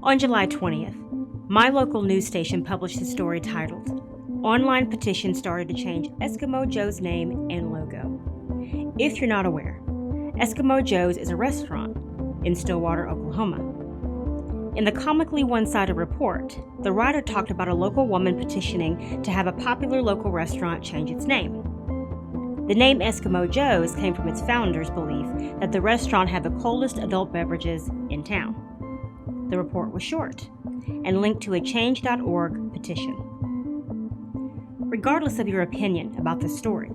On July 20th, my local news station published a story titled, "Online Petition Started to Change Eskimo Joe's Name and Logo." If you're not aware, Eskimo Joe's is a restaurant in Stillwater, Oklahoma. In the comically one-sided report, the writer talked about a local woman petitioning to have a popular local restaurant change its name. The name Eskimo Joe's came from its founder's belief that the restaurant had the coldest adult beverages in town. The report was short and linked to a change.org petition. Regardless of your opinion about the story,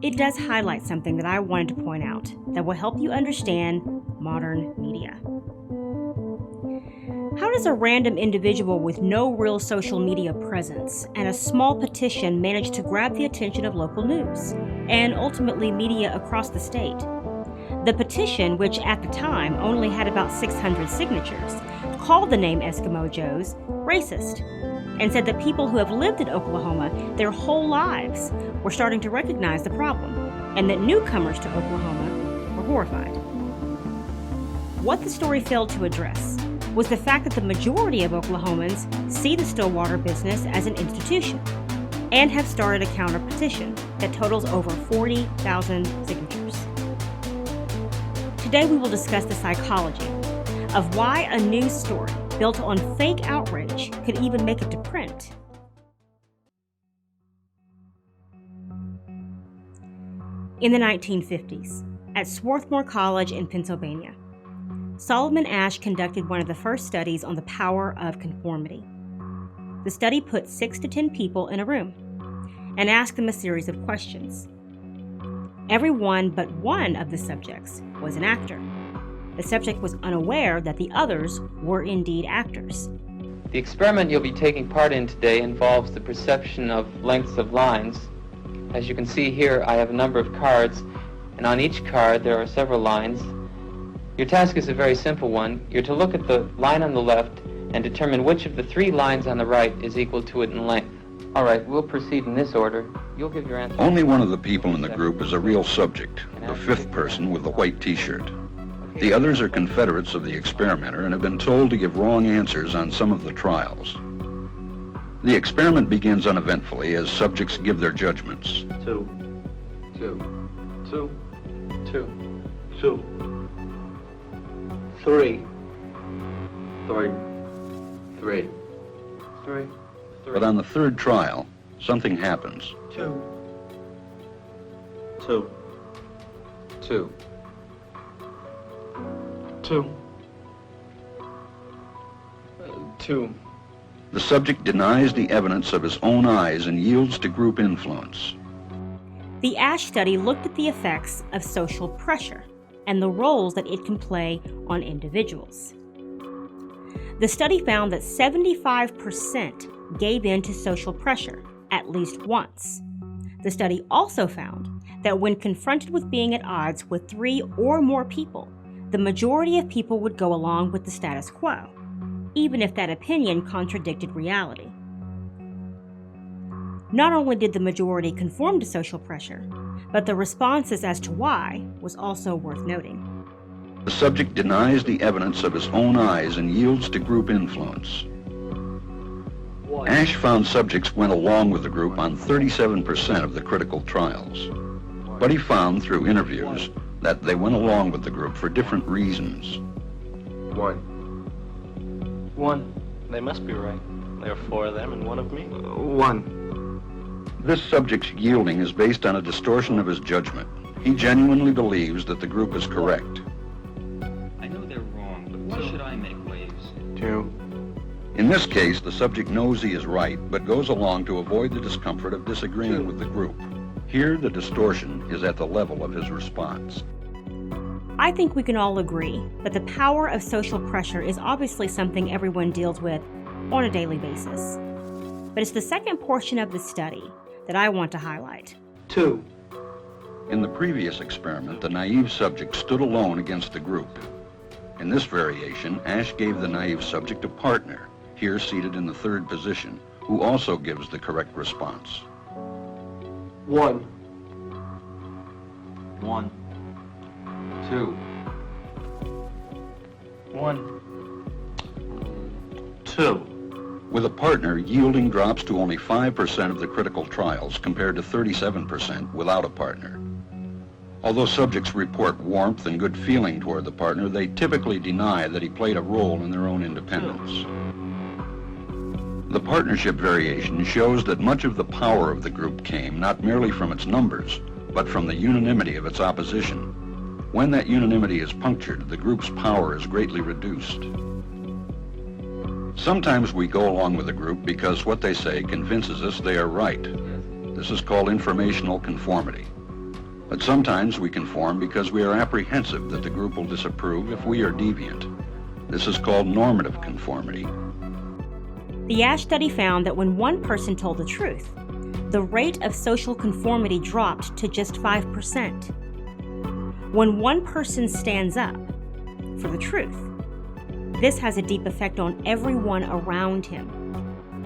it does highlight something that I wanted to point out that will help you understand modern media. How does a random individual with no real social media presence and a small petition manage to grab the attention of local news and ultimately media across the state? The petition, which at the time only had about 600 signatures, called the name Eskimo Joe's racist and said that people who have lived in Oklahoma their whole lives were starting to recognize the problem and that newcomers to Oklahoma were horrified. What the story failed to address was the fact that the majority of Oklahomans see the Stillwater business as an institution and have started a counter petition that totals over 40,000 signatures. Today we will discuss the psychology of why a news story built on fake outrage could even make it to print. In the 1950s, at Swarthmore College in Pennsylvania, Solomon Asch conducted one of the first studies on the power of conformity. The study put 6 to 10 people in a room and asked them a series of questions. Everyone but one of the subjects was an actor. The subject was unaware that the others were indeed actors. The experiment you'll be taking part in today involves the perception of lengths of lines. As you can see here, I have a number of cards, and on each card there are several lines. Your task is a very simple one. You're to look at the line on the left and determine which of the 3 lines on the right is equal to it in length. All right, we'll proceed in this order. You'll give your answer. Only one of the people in the group is a real subject, the 5th person with the white t-shirt. The others are confederates of the experimenter and have been told to give wrong answers on some of the trials. The experiment begins uneventfully as subjects give their judgments. 2, 2, 2, 2, 2, 3, 3, 3, 3. But on the 3rd trial, something happens. 2, 2, 2, 2, 2. The subject denies the evidence of his own eyes and yields to group influence. The Asch study looked at the effects of social pressure and the roles that it can play on individuals. The study found that 75% gave in to social pressure at least once. The study also found that when confronted with being at odds with 3 or more people, the majority of people would go along with the status quo, even if that opinion contradicted reality. Not only did the majority conform to social pressure, but the responses as to why was also worth noting. The subject denies the evidence of his own eyes and yields to group influence. Asch found subjects went along with the group on 37% of the critical trials. But he found through interviews that they went along with the group for different reasons. 1. 1. They must be right. There are 4 of them and 1 of me. 1. This subject's yielding is based on a distortion of his judgment. He genuinely believes that the group is correct. I know they're wrong, but why should I make waves? 2. In this case, the subject knows he is right, but goes along to avoid the discomfort of disagreeing with the group. Here, the distortion is at the level of his response. I think we can all agree that the power of social pressure is obviously something everyone deals with on a daily basis. But it's the second portion of the study that I want to highlight. 2. In the previous experiment, the naive subject stood alone against the group. In this variation, Asch gave the naive subject a partner, here seated in the 3rd position, who also gives the correct response. 1. 1, 2, 1. 2. With a partner, yielding drops to only 5% of the critical trials compared to 37% without a partner. Although subjects report warmth and good feeling toward the partner, they typically deny that he played a role in their own independence. The partnership variation shows that much of the power of the group came not merely from its numbers, but from the unanimity of its opposition. When that unanimity is punctured, the group's power is greatly reduced. Sometimes we go along with a group because what they say convinces us they are right. This is called informational conformity. But sometimes we conform because we are apprehensive that the group will disapprove if we are deviant. This is called normative conformity. The Asch study found that when one person told the truth, the rate of social conformity dropped to just 5%. When one person stands up for the truth, this has a deep effect on everyone around him.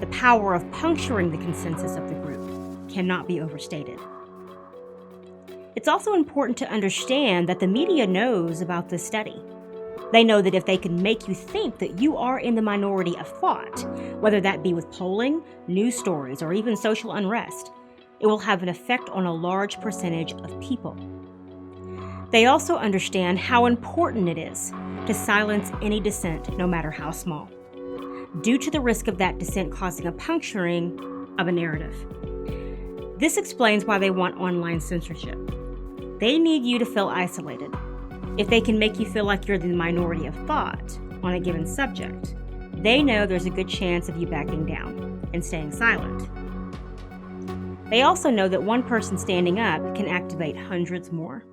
The power of puncturing the consensus of the group cannot be overstated. It's also important to understand that the media knows about this study. They know that if they can make you think that you are in the minority of thought, whether that be with polling, news stories, or even social unrest, it will have an effect on a large percentage of people. They also understand how important it is to silence any dissent, no matter how small, due to the risk of that dissent causing a puncturing of a narrative. This explains why they want online censorship. They need you to feel isolated. If they can make you feel like you're the minority of thought on a given subject, they know there's a good chance of you backing down and staying silent. They also know that one person standing up can activate hundreds more.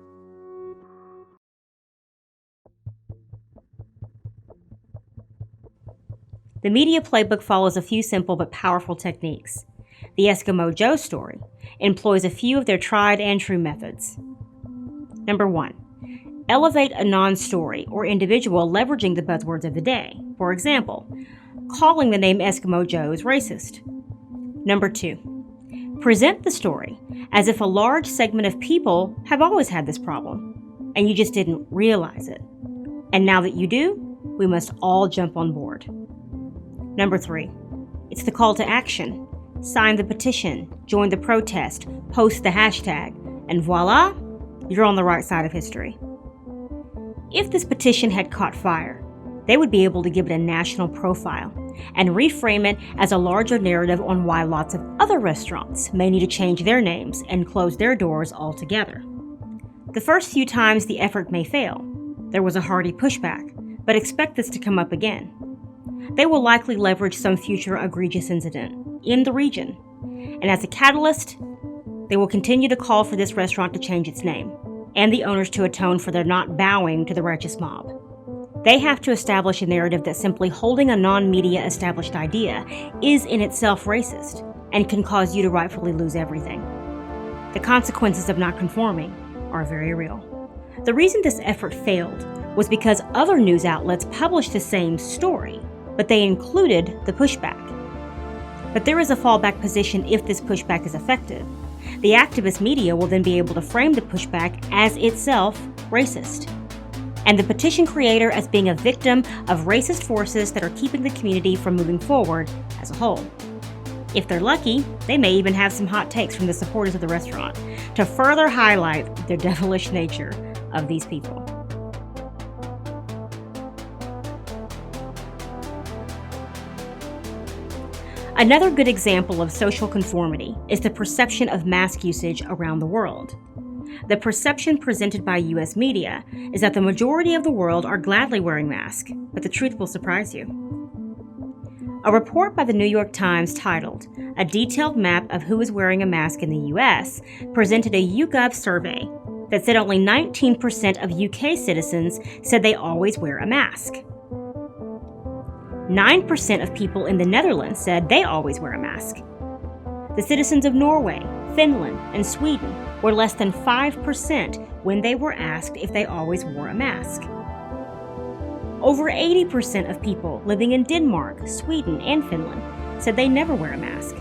The Media Playbook follows a few simple but powerful techniques. The Eskimo Joe story employs a few of their tried and true methods. Number 1. Elevate a non-story or individual leveraging the buzzwords of the day. For example, calling the name Eskimo Joe is racist. Number 2. Present the story as if a large segment of people have always had this problem, and you just didn't realize it. And now that you do, we must all jump on board. Number 3. It's the call to action. Sign the petition, join the protest, post the hashtag, and voila, you're on the right side of history. If this petition had caught fire, they would be able to give it a national profile and reframe it as a larger narrative on why lots of other restaurants may need to change their names and close their doors altogether. The first few times the effort may fail, there was a hearty pushback, but expect this to come up again. They will likely leverage some future egregious incident in the region, and as a catalyst, they will continue to call for this restaurant to change its name, and the owners to atone for their not bowing to the righteous mob. They have to establish a narrative that simply holding a non-media established idea is in itself racist and can cause you to rightfully lose everything. The consequences of not conforming are very real. The reason this effort failed was because other news outlets published the same story, but they included the pushback. But there is a fallback position if this pushback is effective. The activist media will then be able to frame the pushback as itself racist, and the petition creator as being a victim of racist forces that are keeping the community from moving forward as a whole. If they're lucky, they may even have some hot takes from the supporters of the restaurant to further highlight the devilish nature of these people. Another good example of social conformity is the perception of mask usage around the world. The perception presented by U.S. media is that the majority of the world are gladly wearing masks, but the truth will surprise you. A report by the New York Times titled, "A Detailed Map of Who is Wearing a Mask in the U.S." presented a YouGov survey that said only 19% of UK citizens said they always wear a mask. 9% of people in the Netherlands said they always wear a mask. The citizens of Norway, Finland, and Sweden were less than 5% when they were asked if they always wore a mask. Over 80% of people living in Denmark, Sweden, and Finland said they never wear a mask.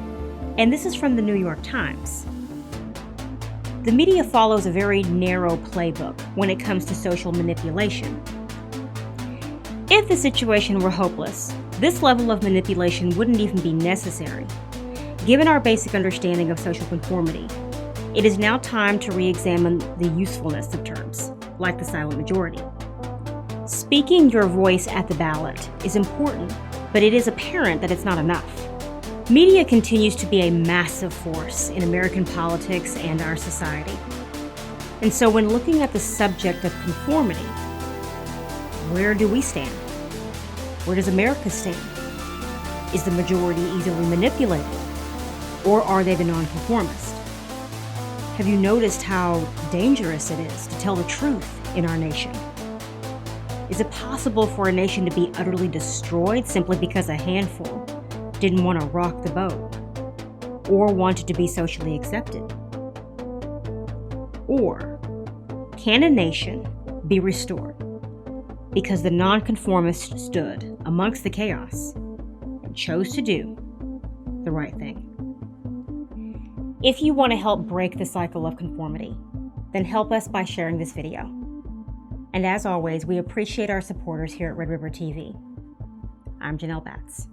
And this is from the New York Times. The media follows a very narrow playbook when it comes to social manipulation. If the situation were hopeless, This level of manipulation wouldn't even be necessary. Given our basic understanding of social conformity, it is now time to re-examine the usefulness of terms, like the silent majority. Speaking your voice at the ballot is important, but it is apparent that it's not enough. Media continues to be a massive force in American politics and our society. And so when looking at the subject of conformity, where do we stand? Where does America stand? Is the majority easily manipulated? Or are they the nonconformist? Have you noticed how dangerous it is to tell the truth in our nation? Is it possible for a nation to be utterly destroyed simply because a handful didn't want to rock the boat or wanted to be socially accepted? Or can a nation be restored because the nonconformist stood amongst the chaos and chose to do the right thing? If you want to help break the cycle of conformity, then help us by sharing this video. And as always, we appreciate our supporters here at Red River TV. I'm Janelle Batts.